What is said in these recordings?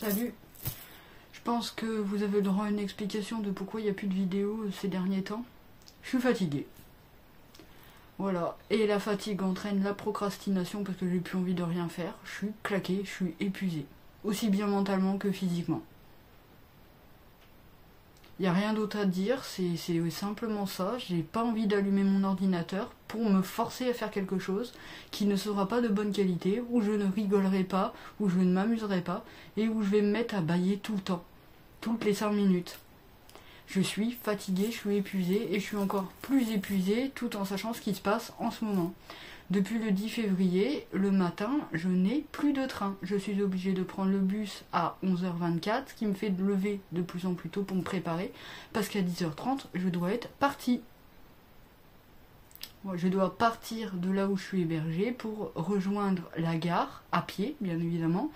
Salut. Je pense que vous avez le droit à une explication de pourquoi il n'y a plus de vidéos ces derniers temps. Je suis fatiguée. Voilà. Et la fatigue entraîne la procrastination parce que j'ai plus envie de rien faire. Je suis claquée, je suis épuisée. Aussi bien mentalement que physiquement. Il n'y a rien d'autre à dire, c'est simplement ça. J'ai pas envie d'allumer mon ordinateur pour me forcer à faire quelque chose qui ne sera pas de bonne qualité, où je ne rigolerai pas, où je ne m'amuserai pas, et où je vais me mettre à bâiller tout le temps, toutes les 5 minutes. Je suis fatiguée, je suis épuisée, et je suis encore plus épuisée tout en sachant ce qui se passe en ce moment. Depuis le 10 février, le matin, je n'ai plus de train. Je suis obligée de prendre le bus à 11h24, ce qui me fait lever de plus en plus tôt pour me préparer, parce qu'à 10h30, je dois être partie. Je dois partir de là où je suis hébergée pour rejoindre la gare, à pied, bien évidemment.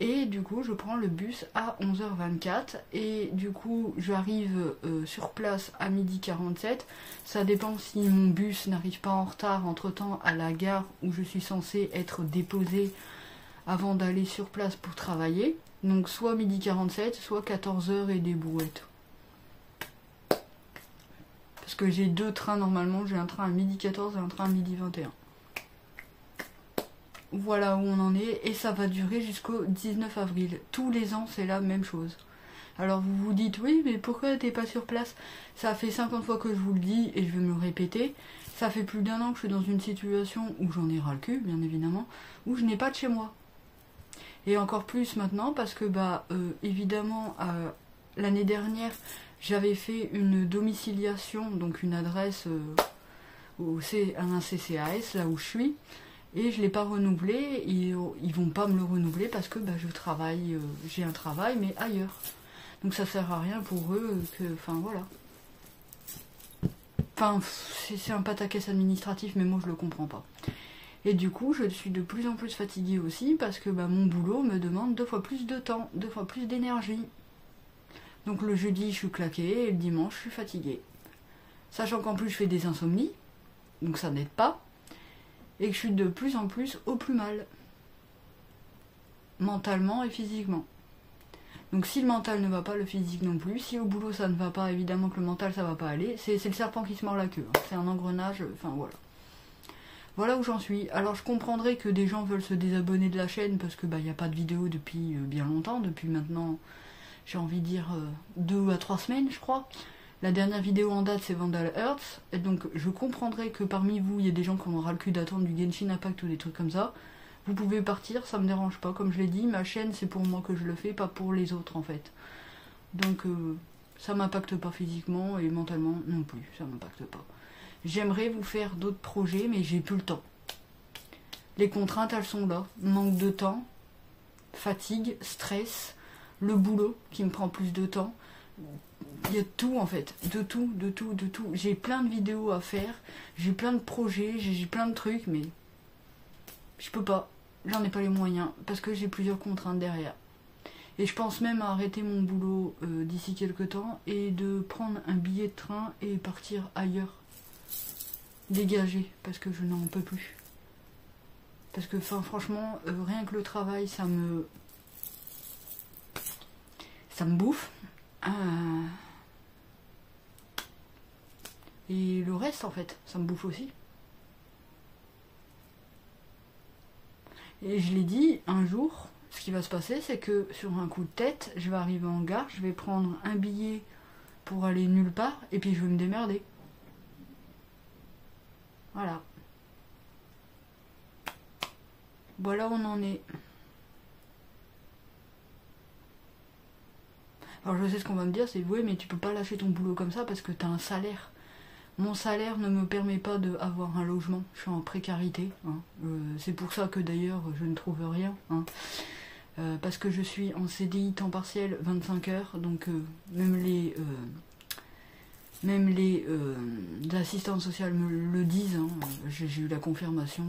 Et du coup, je prends le bus à 11h24 et du coup, j'arrive sur place à 12h47. Ça dépend si mon bus n'arrive pas en retard entre-temps à la gare où je suis censée être déposée avant d'aller sur place pour travailler. Donc soit 12h47, soit 14h et des brouettes. Parce que j'ai 2 trains normalement, j'ai un train à 12h14 et un train à 12h21. Voilà où on en est, et ça va durer jusqu'au 19 avril. Tous les ans, c'est la même chose. Alors vous vous dites, oui, mais pourquoi t'es pas sur place? Ça fait 50 fois que je vous le dis, et je vais me le répéter. Ça fait plus d'1 an que je suis dans une situation où j'en ai ras le cul, bien évidemment, où je n'ai pas de chez moi. Et encore plus maintenant, parce que, évidemment, l'année dernière, j'avais fait une domiciliation, donc une adresse à un CCAS, là où je suis. Et je ne l'ai pas renouvelé, ils vont pas me le renouveler parce que je travaille, j'ai un travail, mais ailleurs. Donc ça sert à rien pour eux, voilà. C'est un pataquès administratif, mais moi je le comprends pas. Et du coup, je suis de plus en plus fatiguée aussi parce que mon boulot me demande 2 fois plus de temps, 2 fois plus d'énergie. Donc le jeudi, je suis claquée, et le dimanche, je suis fatiguée. Sachant qu'en plus, je fais des insomnies, donc ça n'aide pas. Et que je suis de plus en plus au plus mal. Mentalement et physiquement. Donc si le mental ne va pas, le physique non plus. Si au boulot ça ne va pas, évidemment que le mental ça va pas aller. C'est le serpent qui se mord la queue. C'est un engrenage, voilà. Voilà où j'en suis. Alors je comprendrais que des gens veulent se désabonner de la chaîne parce que n'y a pas de vidéo depuis bien longtemps. Depuis maintenant, j'ai envie de dire 2 à 3 semaines je crois. La dernière vidéo en date, c'est Vandal Hearts. Et donc, je comprendrais que parmi vous, il y a des gens qui aura le cul d'attendre du Genshin Impact ou des trucs comme ça. Vous pouvez partir, ça me dérange pas. Comme je l'ai dit, ma chaîne, c'est pour moi que je le fais, pas pour les autres, en fait. Donc, ça m'impacte pas physiquement et mentalement non plus. Ça m'impacte pas. J'aimerais vous faire d'autres projets, mais j'ai plus le temps. Les contraintes, elles sont là. Manque de temps, fatigue, stress, le boulot qui me prend plus de temps. Il y a tout en fait, de tout. J'ai plein de vidéos à faire, j'ai plein de projets, j'ai plein de trucs, mais je peux pas, j'en ai pas les moyens, parce que j'ai plusieurs contraintes derrière. Et je pense même à arrêter mon boulot d'ici quelques temps et de prendre un billet de train et partir ailleurs. Dégager, parce que je n'en peux plus. Parce que franchement, rien que le travail, ça me bouffe. Et le reste, en fait, ça me bouffe aussi. Et je l'ai dit, un jour, ce qui va se passer, c'est que sur un coup de tête, je vais arriver en gare, je vais prendre un billet pour aller nulle part, et puis je vais me démerder. Voilà. Voilà où on en est. Alors je sais ce qu'on va me dire, c'est oui, mais tu peux pas lâcher ton boulot comme ça parce que t'as un salaire. Mon salaire ne me permet pas d'avoir un logement, je suis en précarité. C'est pour ça que d'ailleurs je ne trouve rien. Parce que je suis en CDI temps partiel 25 heures, donc même les assistantes sociales me le disent, j'ai eu la confirmation.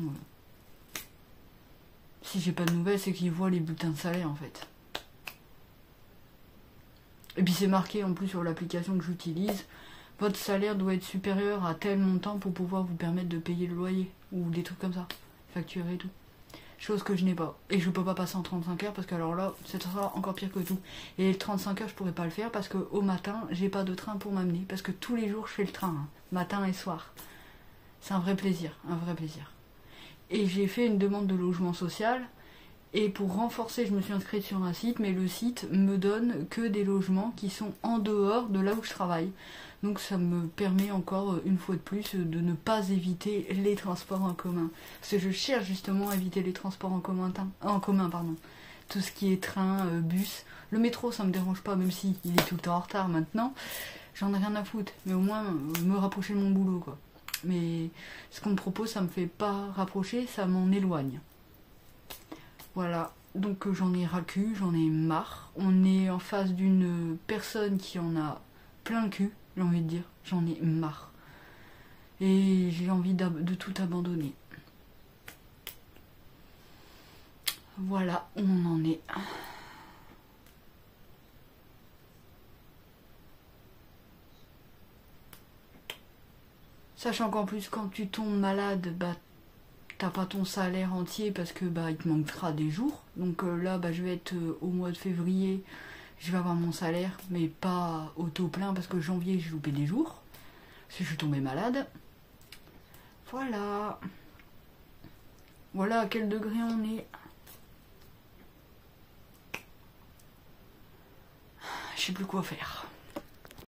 Si j'ai pas de nouvelles, c'est qu'ils voient les bulletins de salaire en fait. Et puis c'est marqué en plus sur l'application que j'utilise, votre salaire doit être supérieur à tel montant pour pouvoir vous permettre de payer le loyer, ou des trucs comme ça, facturer et tout. chose que je n'ai pas. Et je peux pas passer en 35 heures parce que alors là, ça sera encore pire que tout. Et les 35 heures, je pourrais pas le faire parce qu'au matin, j'ai pas de train pour m'amener. Parce que tous les jours, je fais le train, hein, matin et soir. C'est un vrai plaisir, un vrai plaisir. Et j'ai fait une demande de logement social. Et pour renforcer, je me suis inscrite sur un site, mais le site me donne que des logements qui sont en dehors de là où je travaille. Donc ça me permet encore une fois de plus de ne pas éviter les transports en commun. Parce que je cherche justement à éviter les transports en commun, pardon. Tout ce qui est train, bus. Le métro, ça me dérange pas, même si il est tout le temps en retard maintenant. J'en ai rien à foutre. Mais au moins, me rapprocher de mon boulot, quoi. Mais ce qu'on me propose, ça me fait pas rapprocher, ça m'en éloigne. Voilà, donc j'en ai ras le cul, j'en ai marre. On est en face d'une personne qui en a plein le cul, j'ai envie de dire. J'en ai marre. Et j'ai envie de tout abandonner. Voilà, on en est. Sachant qu'en plus, quand tu tombes malade, bah t'as pas ton salaire entier parce que bah il te manquera des jours. Donc là bah je vais être au mois de février, je vais avoir mon salaire, mais pas au taux plein parce que janvier j'ai loupé des jours. Parce que je suis tombée malade. Voilà. Voilà à quel degré on est. Je sais plus quoi faire.